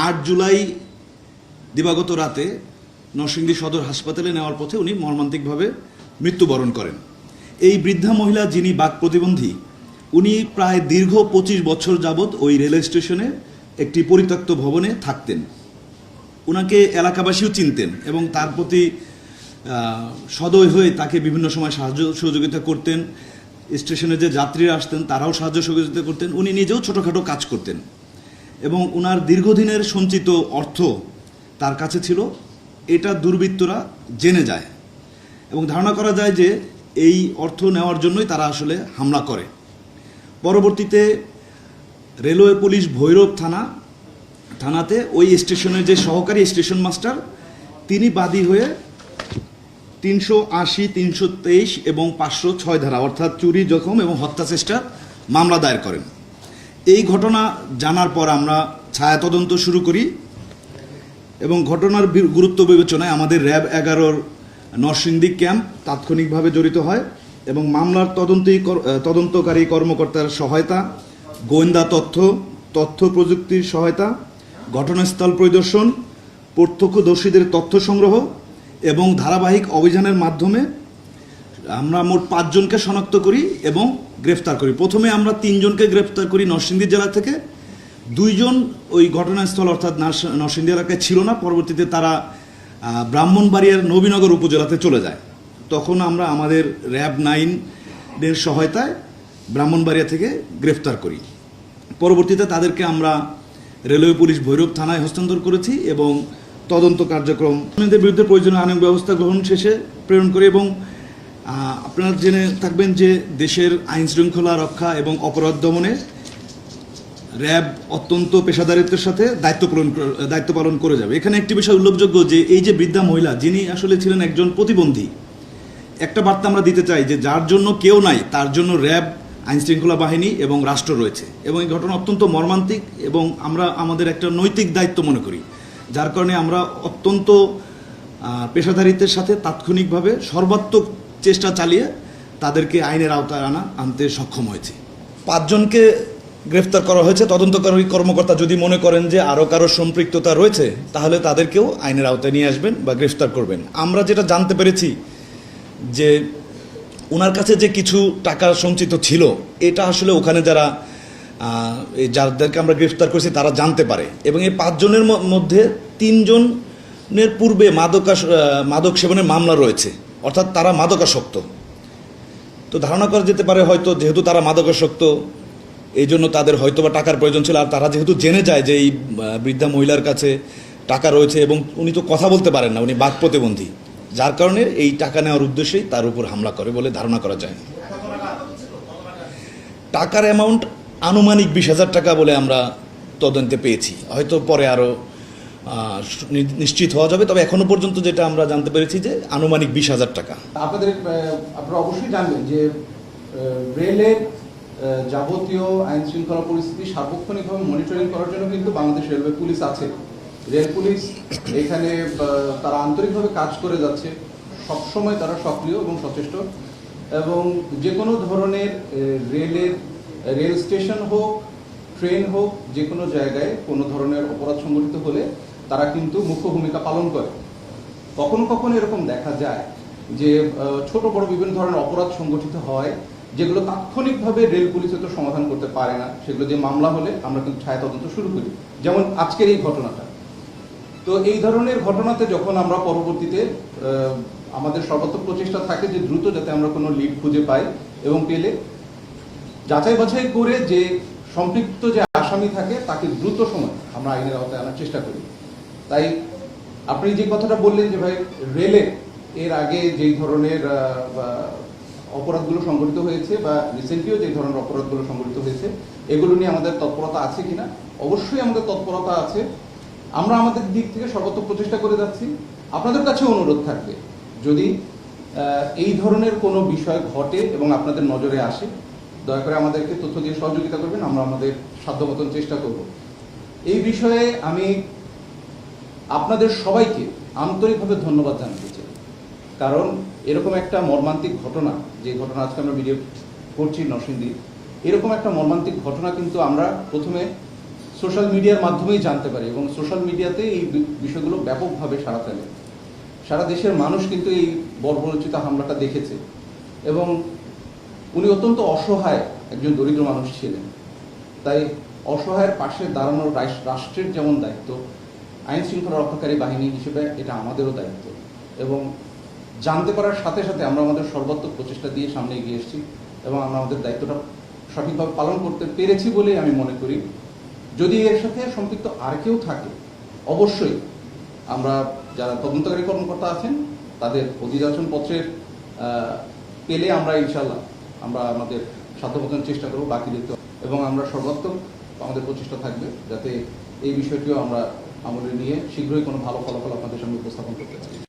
8 জুলাই দিবাগত রাতে নরসিংদী সদর হাসপাতালে নেওয়ার পথে উনি মর্মান্তিকভাবে মৃত্যুবরণ করেন। এই বৃদ্ধা মহিলা যিনি বাক প্রতিবন্ধী, উনি প্রায় দীর্ঘ 25 বছর যাবৎ ওই রেলওয়ে স্টেশনে একটি পরিত্যক্ত ভবনে থাকতেন। ওনাকে এলাকাবাসীও চিনতেন এবং তার প্রতি সদয় হয়ে তাকে বিভিন্ন সময় সাহায্য সহযোগিতা করতেন। স্টেশনে যে যাত্রীরা আসতেন তারাও সাহায্য সহযোগিতা করতেন। উনি নিজেও ছোটোখাটো কাজ করতেন এবং ওনার দীর্ঘদিনের সঞ্চিত অর্থ তার কাছে ছিল। এটা দুর্বৃত্তরা জেনে যায় এবং ধারণা করা যায় যে এই অর্থ নেওয়ার জন্যই তারা আসলে হামলা করে। পরবর্তীতে রেলওয়ে পুলিশ ভৈরব থানাতে ওই স্টেশনের যে সহকারী স্টেশন মাস্টার, তিনি বাদী হয়ে 380, 323 এবং 506 ধারা অর্থাৎ চুরি, জখম এবং হত্যা চেষ্টার মামলা দায়ের করেন। এই ঘটনা জানার পর আমরা ছায়া তদন্ত শুরু করি এবং ঘটনার গুরুত্ব বিবেচনায় আমাদের র্যাব 11 নরসিংদী ক্যাম্প তাৎক্ষণিকভাবে জড়িত হয় এবং মামলার তদন্তকারী কর্মকর্তার সহায়তা, গোয়েন্দা তথ্য প্রযুক্তির সহায়তা, ঘটনাস্থল পরিদর্শন, প্রত্যক্ষদর্শীদের তথ্য সংগ্রহ এবং ধারাবাহিক অভিযানের মাধ্যমে আমরা মোট 5 জনকে শনাক্ত করি এবং গ্রেফতার করি। প্রথমে আমরা 3 জনকে গ্রেফতার করি নরসিংদী জেলা থেকে। 2 জন ওই ঘটনাস্থল অর্থাৎ নরসিংদী এলাকায় ছিল না। পরবর্তীতে তারা ব্রাহ্মণবাড়িয়ার নবীনগর উপজেলাতে চলে যায়। তখন আমরা আমাদের র্যাব 9-এর সহায়তায় ব্রাহ্মণবাড়িয়া থেকে গ্রেফতার করি। পরবর্তীতে তাদেরকে আমরা রেলওয়ে পুলিশ ভৈরব থানায় হস্তান্তর করেছি এবং তদন্ত কার্যক্রম এদের বিরুদ্ধে প্রয়োজনীয় আইনানুগ ব্যবস্থা গ্রহণ শেষে প্রেরণ করি। এবং আপনারা জেনে থাকবেন যে দেশের আইন শৃঙ্খলা রক্ষা এবং অপরাধ দমনে র্যাব অত্যন্ত পেশাদারিত্বের সাথে দায়িত্ব পালন করে যাবে। এখানে একটি বিষয় উল্লেখযোগ্য যে এই যে বৃদ্ধা মহিলা, যিনি আসলে ছিলেন একজন প্রতিবন্ধী, একটা বার্তা আমরা দিতে চাই যে যার জন্য কেউ নাই তার জন্য র্যাব, আইন শৃঙ্খলা বাহিনী এবং রাষ্ট্র রয়েছে। এবং এই ঘটনা অত্যন্ত মর্মান্তিক এবং আমরা আমাদের একটা নৈতিক দায়িত্ব মনে করি, যার কারণে আমরা অত্যন্ত পেশাদারিত্বের সাথে তাৎক্ষণিকভাবে সর্বাত্মক চেষ্টা চালিয়ে তাদেরকে আইনের আওতায় আনতে সক্ষম হয়েছে। 5 জনকে গ্রেফতার করা হয়েছে। তদন্তকারী কর্মকর্তা যদি মনে করেন যে আরও কারো সম্পৃক্ততা রয়েছে তাহলে তাদেরকেও আইনের আওতায় নিয়ে আসবেন বা গ্রেফতার করবেন। আমরা যেটা জানতে পেরেছি যে ওনার কাছে যে কিছু টাকা সঞ্চিত ছিল, এটা আসলে ওখানে যাদেরকে আমরা গ্রেফতার করেছি তারা জানতে পারে এবং এই 5 জনের মধ্যে 3 জনের পূর্বে মাদক সেবনের মামলা রয়েছে, অর্থাৎ তারা মাদকাসক্ত। তো ধারণা করা যেতে পারে হয়তো যেহেতু তারা মাদকাসক্ত এই জন্য তাদের হয়তো বা টাকার প্রয়োজন ছিল। আর তারা যেহেতু জেনে যায় যে এই বৃদ্ধা মহিলার কাছে টাকা রয়েছে এবং উনি তো কথা বলতে পারেন না, উনি বাক প্রতিবন্ধী, যার কারণে এই টাকা নেওয়ার উদ্দেশ্যেই তার উপর হামলা করে বলে ধারণা করা যায়। টাকার অ্যামাউন্ট আনুমানিক 20,000 টাকা বলে আমরা তদন্তে পেয়েছি। হয়তো পরে আরও নিশ্চিত হওয়া যাবে, তবে এখনো পর্যন্ত যেটা আমরা জানতে পেরেছি যে আনুমানিক 20,000 টাকা। আপনারা অবশ্যই জানবেন যে রেলের যাবতীয় আইন শৃঙ্খলা পরিস্থিতি সার্বক্ষণিকভাবে মনিটরিং করার জন্য কিন্তু বাংলাদেশ রেলওয়ে পুলিশ আছে। রেল পুলিশ এখানে তারা আন্তরিকভাবে কাজ করে যাচ্ছে, সবসময় তারা সক্রিয় এবং সচেষ্ট এবং যে কোনো ধরনের রেল স্টেশন হোক, ট্রেন হোক, যে কোনো জায়গায় কোনো ধরনের অপরাধ সংঘটিত হলে তারা কিন্তু মুখ্য ভূমিকা পালন করে। কখনো কখনো এরকম দেখা যায় যে ছোট বড় বিভিন্ন ধরনের অপরাধ সংঘটিত হয় যেগুলো তাৎক্ষণিকভাবে রেল পুলিশ তো সমাধান করতে পারে না। সেগুলো যে মামলা হলে আমরা কিন্তু ছায়া তদন্ত শুরু করি, যেমন আজকের এই ঘটনাটা। তো এই ধরনের ঘটনাতে যখন আমরা পরবর্তীতে আমাদের সর্বাত্মক প্রচেষ্টা থাকে যে দ্রুত যাতে আমরা কোনো লিড খুঁজে পাই এবং পেলে যাচাই বাছাই করে যে সম্পৃক্ত যে আসামি থাকে তাকে দ্রুত সময় আমরা আইনের আওতায় আনার চেষ্টা করি। তাই আপনি যে কথাটা বললেন যে ভাই রেলে এর আগে যেই ধরনের অপরাধগুলো সংঘটিত হয়েছে বা রিসেন্টলিও যে ধরনের অপরাধগুলো সংঘটিত হয়েছে এগুলো নিয়ে আমাদের তৎপরতা আছে কিনা, অবশ্যই আমাদের তৎপরতা আছে। আমরা আমাদের দিক থেকে সর্বোচ্চ প্রচেষ্টা করে যাচ্ছি। আপনাদের কাছে অনুরোধ থাকবে যদি এই ধরনের কোনো বিষয় ঘটে এবং আপনাদের নজরে আসে, দয়া করে আমাদেরকে তথ্য দিয়ে সহযোগিতা করবেন, আমরা আমাদের সাধ্যমতন চেষ্টা করব। এই বিষয়ে আমি আপনাদের সবাইকে আন্তরিকভাবে ধন্যবাদ জানাতে চাই, কারণ এরকম একটা মর্মান্তিক ঘটনা, যে ঘটনা আজকে আমরা ভিডিও করছি নরসিংদী, এরকম একটা মর্মান্তিক ঘটনা কিন্তু আমরা প্রথমে সোশ্যাল মিডিয়ার মাধ্যমেই জানতে পারি এবং সোশ্যাল মিডিয়াতে এই বিষয়গুলো ব্যাপকভাবে সাড়া ফেলে। সারা দেশের মানুষ কিন্তু এই বর্বরোচিত হামলাটা দেখেছে এবং উনি অত্যন্ত অসহায় একজন দরিদ্র মানুষ ছিলেন। তাই অসহায়ের পাশে দাঁড়ানোর রাষ্ট্রের যেমন দায়িত্ব, আইন শৃঙ্খলা রক্ষাকারী বাহিনী হিসেবে এটা আমাদেরও দায়িত্ব। এবং জানতে পারার সাথে সাথে আমরা আমাদের সর্বাত্মক প্রচেষ্টা দিয়ে সামনে এগিয়ে এসেছি এবং আমরা আমাদের দায়িত্বটা সঠিকভাবে পালন করতে পেরেছি বলেই আমি মনে করি। যদি এর সাথে সম্পৃক্ত আর কেউ থাকে, অবশ্যই আমরা যারা তদন্তকারী কর্মকর্তা আছেন তাদের অধিযাচন পত্রের পেলে আমরা ইনশাল্লাহ আমরা আমাদের সাধ্যমতন চেষ্টা করব বাকি দেখতে, এবং আমরা সর্বাত্মক আমাদের প্রচেষ্টা থাকবে যাতে এই বিষয়টিও আমরা আমলে নিয়ে শীঘ্রই কোনো ভালো ফলাফল আপনাদের সামনে উপস্থাপন করতে পারি।